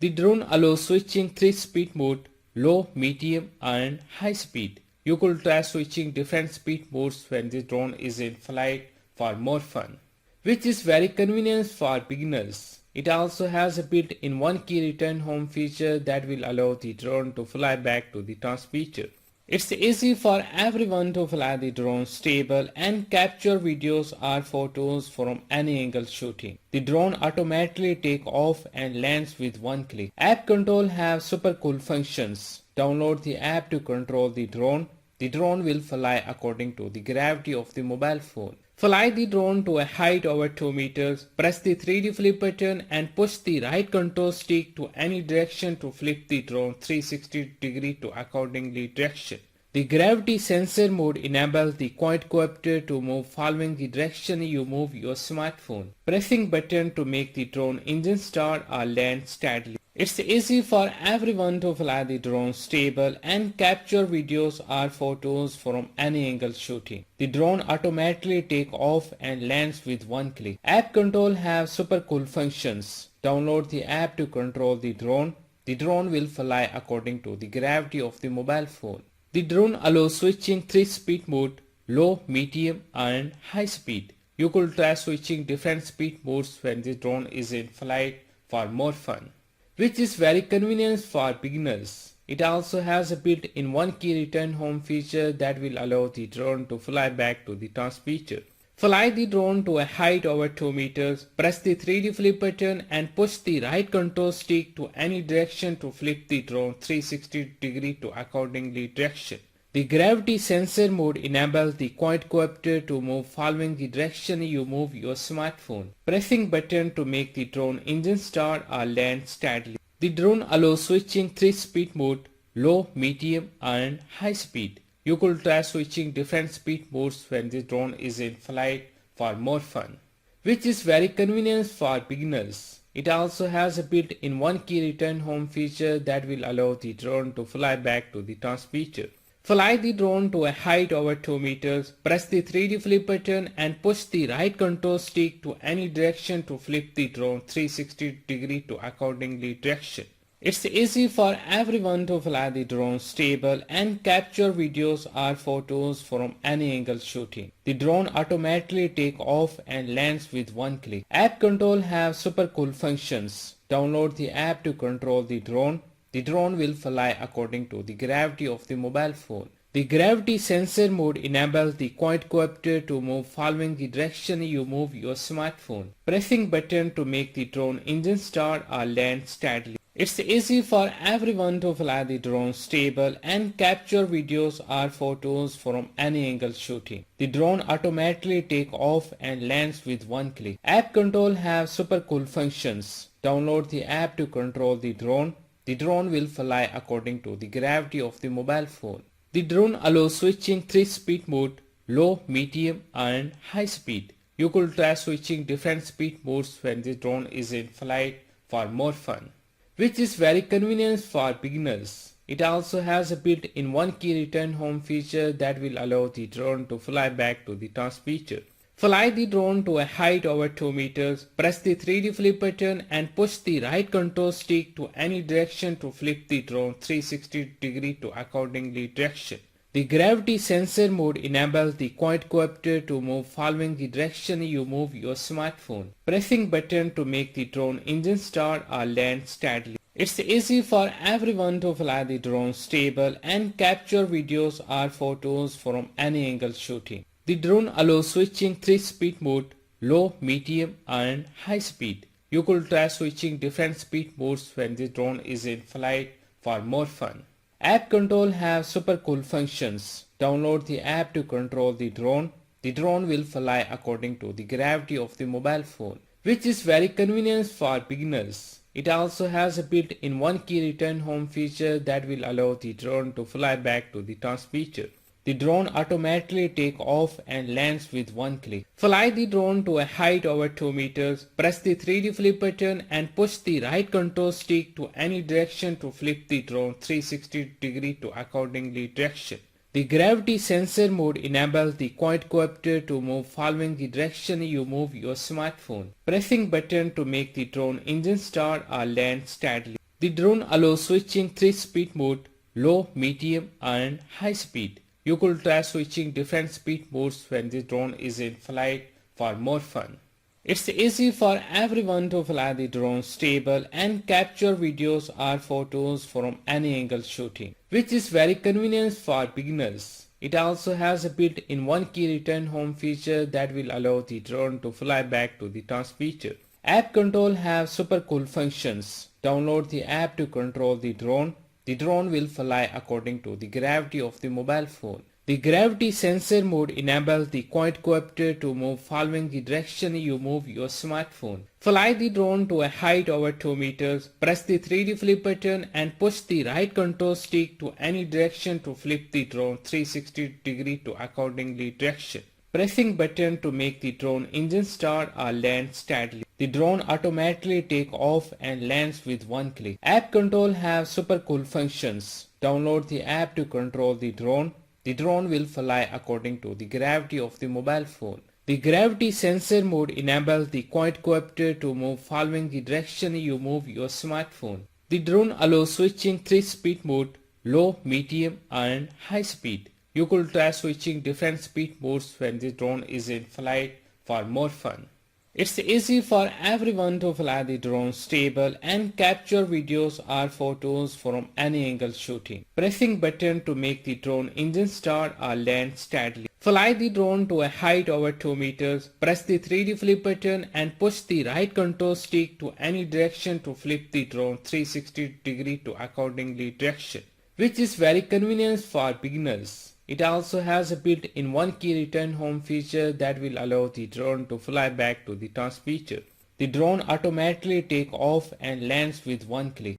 The drone allows switching 3-speed mode, low, medium and high speed. You could try switching different speed modes when the drone is in flight for more fun, which is very convenient for beginners. It also has a built-in one-key return home feature that will allow the drone to fly back to the transmitter. It's easy for everyone to fly the drone stable and capture videos or photos from any angle shooting. The drone automatically takes off and lands with one click. App control have super cool functions. Download the app to control the drone. The drone will fly according to the gravity of the mobile phone. Fly the drone to a height over 2 meters. Press the 3D flip button and push the right control stick to any direction to flip the drone 360 degrees to accordingly direction. The gravity sensor mode enables the quadcopter to move following the direction you move your smartphone. Pressing button to make the drone engine start or land steadily. It's easy for everyone to fly the drone stable and capture videos or photos from any angle shooting. The drone automatically takes off and lands with one click. App control have super cool functions. Download the app to control the drone. The drone will fly according to the gravity of the mobile phone. The drone allows switching 3-speed mode, low, medium and high speed. You could try switching different speed modes when the drone is in flight for more fun, which is very convenient for beginners. It also has a built-in one-key return home feature that will allow the drone to fly back to the transmitter. Fly the drone to a height over 2 meters. Press the 3D flip button and push the right control stick to any direction to flip the drone 360 degrees to accordingly direction. The gravity sensor mode enables the quadcopter to move following the direction you move your smartphone. Pressing button to make the drone engine start or land steadily. The drone allows switching 3-speed mode, low, medium and high speed. You could try switching different speed modes when the drone is in flight for more fun, which is very convenient for beginners. It also has a built-in one-key return home feature that will allow the drone to fly back to the transmitter. Fly the drone to a height over 2 meters. Press the 3D flip button and push the right control stick to any direction to flip the drone 360 degrees to accordingly direction. It's easy for everyone to fly the drone stable and capture videos or photos from any angle shooting. The drone automatically takes off and lands with one click. App control have super cool functions. Download the app to control the drone. The drone will fly according to the gravity of the mobile phone. The gravity sensor mode enables the quadcopter to move following the direction you move your smartphone. Pressing button to make the drone engine start or land steadily. It's easy for everyone to fly the drone stable and capture videos or photos from any angle shooting. The drone automatically takes off and lands with one click. App control have super cool functions. Download the app to control the drone. The drone will fly according to the gravity of the mobile phone. The drone allows switching 3-speed mode, low, medium and high speed. You could try switching different speed modes when the drone is in flight for more fun, which is very convenient for beginners. It also has a built-in one-key return home feature that will allow the drone to fly back to the transmitter. Fly the drone to a height over 2 meters. Press the 3D flip button and push the right control stick to any direction to flip the drone 360 degrees to accordingly direction. The gravity sensor mode enables the quadcopter to move following the direction you move your smartphone. Pressing button to make the drone engine start or land steadily. It's easy for everyone to fly the drone stable and capture videos or photos from any angle shooting. The drone allows switching 3-speed mode, low, medium and high speed. You could try switching different speed modes when the drone is in flight for more fun. App control have super cool functions. Download the app to control the drone. The drone will fly according to the gravity of the mobile phone, which is very convenient for beginners. It also has a built-in one-key return home feature that will allow the drone to fly back to the transmitter. The drone automatically takes off and lands with one click. Fly the drone to a height over 2 meters. Press the 3D flip button and push the right control stick to any direction to flip the drone 360 degrees to accordingly direction. The gravity sensor mode enables the quadcopter to move following the direction you move your smartphone. Pressing button to make the drone engine start or land steadily. The drone allows switching 3-speed mode, low, medium and high speed. You could try switching different speed modes when the drone is in flight for more fun. It's easy for everyone to fly the drone stable and capture videos or photos from any angle shooting, which is very convenient for beginners. It also has a built-in one-key return home feature that will allow the drone to fly back to the transmitter. App control have super cool functions. Download the app to control the drone. The drone will fly according to the gravity of the mobile phone. The gravity sensor mode enables the quadcopter to move following the direction you move your smartphone. Fly the drone to a height over 2 meters, press the 3D flip button and push the right control stick to any direction to flip the drone 360 degree to accordingly direction. Pressing button to make the drone engine start or land steadily. The drone automatically take off and lands with one click. App control have super cool functions. Download the app to control the drone. The drone will fly according to the gravity of the mobile phone. The gravity sensor mode enables the quadcopter to move following the direction you move your smartphone. The drone allows switching 3-speed mode, low, medium and high speed. You could try switching different speed modes when the drone is in flight for more fun. It's easy for everyone to fly the drone stable and capture videos or photos from any angle shooting. Pressing button to make the drone engine start or land steadily. Fly the drone to a height over 2 meters, press the 3D flip button and push the right control stick to any direction to flip the drone 360 degree to accordingly direction, which is very convenient for beginners. It also has a built-in one-key return home feature that will allow the drone to fly back to the transmitter. The drone automatically take off and lands with one click.